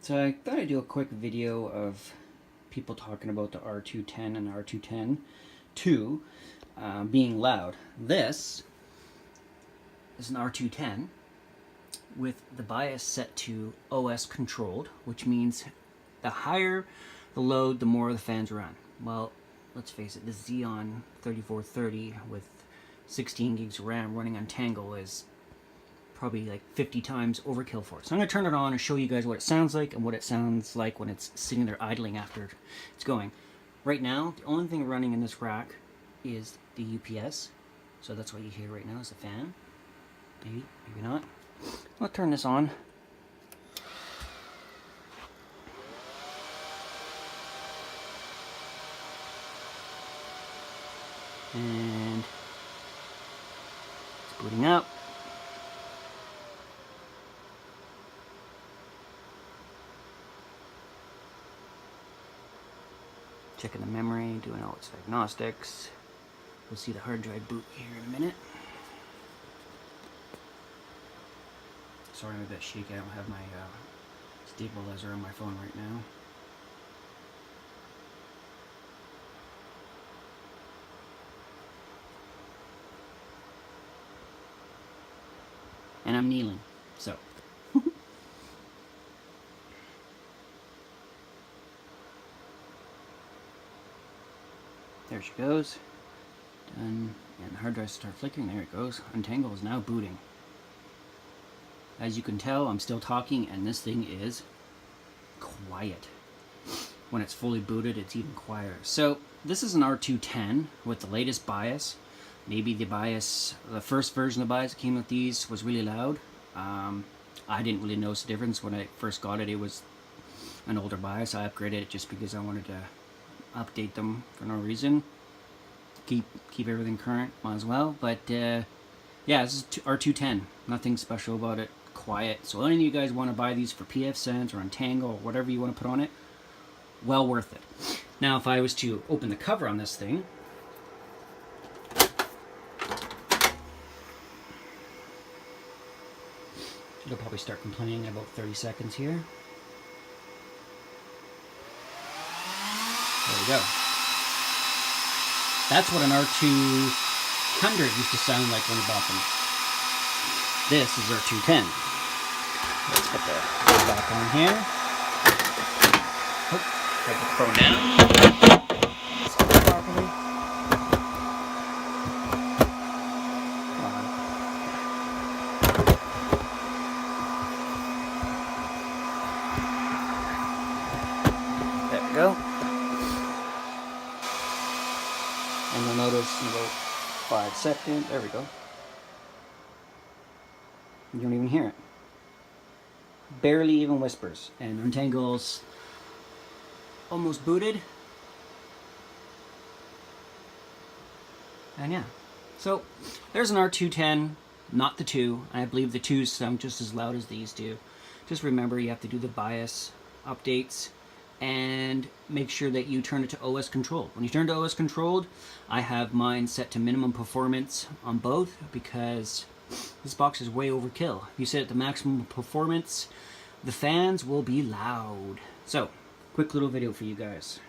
So I thought I'd do a quick video of people talking about the R210 and R210 II being loud. This is an R210 with the bias set to OS controlled, which means the higher the load, the more the fans run. Well, let's face it, the Xeon 3430 with 16 gigs of RAM running on Tango is probably like 50 times overkill for it. So I'm going to turn it on and show you guys what it sounds like and what it sounds like when it's sitting there idling after it's going. Right now, the only thing running in this rack is the UPS. So that's what you hear right now is the fan. Maybe, maybe not. I'll turn this on. And it's booting up. Checking the memory, doing all its diagnostics. We'll see the hard drive boot here in a minute. Sorry, I'm a bit shaky. I don't have my stabilizer on my phone right now. And I'm kneeling, so. There she goes. Done. And the hard drive start flickering. There it goes. Untangle is now booting. As you can tell, I'm still talking, and this thing is quiet. When it's fully booted, it's even quieter. So this is an R210 with the latest bias. Maybe the bias, the first version of the bias that came with these was really loud. I didn't really notice the difference when I first got it. It was an older bias. I upgraded it just because I wanted to update them for no reason. Keep everything current, might as well. But yeah, this is R210. Nothing special about it. Quiet. So any of you guys want to buy these for PFCents or on Tango or whatever you want to put on it, well worth it. Now, if I was to open the cover on this thing, it'll probably start complaining in about 30 seconds here. There we go. That's what an R200 used to sound like when we bought them. This is R210. Let's put the lid back on here. Oh, take the phone down. Set it properly. Come on. There we go. And you'll notice in about 5 seconds, there we go. You don't even hear it. Barely even whispers. And Untangle's almost booted. And yeah. So there's an R210, not the 2. I believe the 2s sound just as loud as these do. Just remember you have to do the bias updates and make sure that you turn it to OS controlled. When you turn to OS controlled, I have mine set to minimum performance on both because this box is way overkill. If you set it to maximum performance, the fans will be loud. So, quick little video for you guys.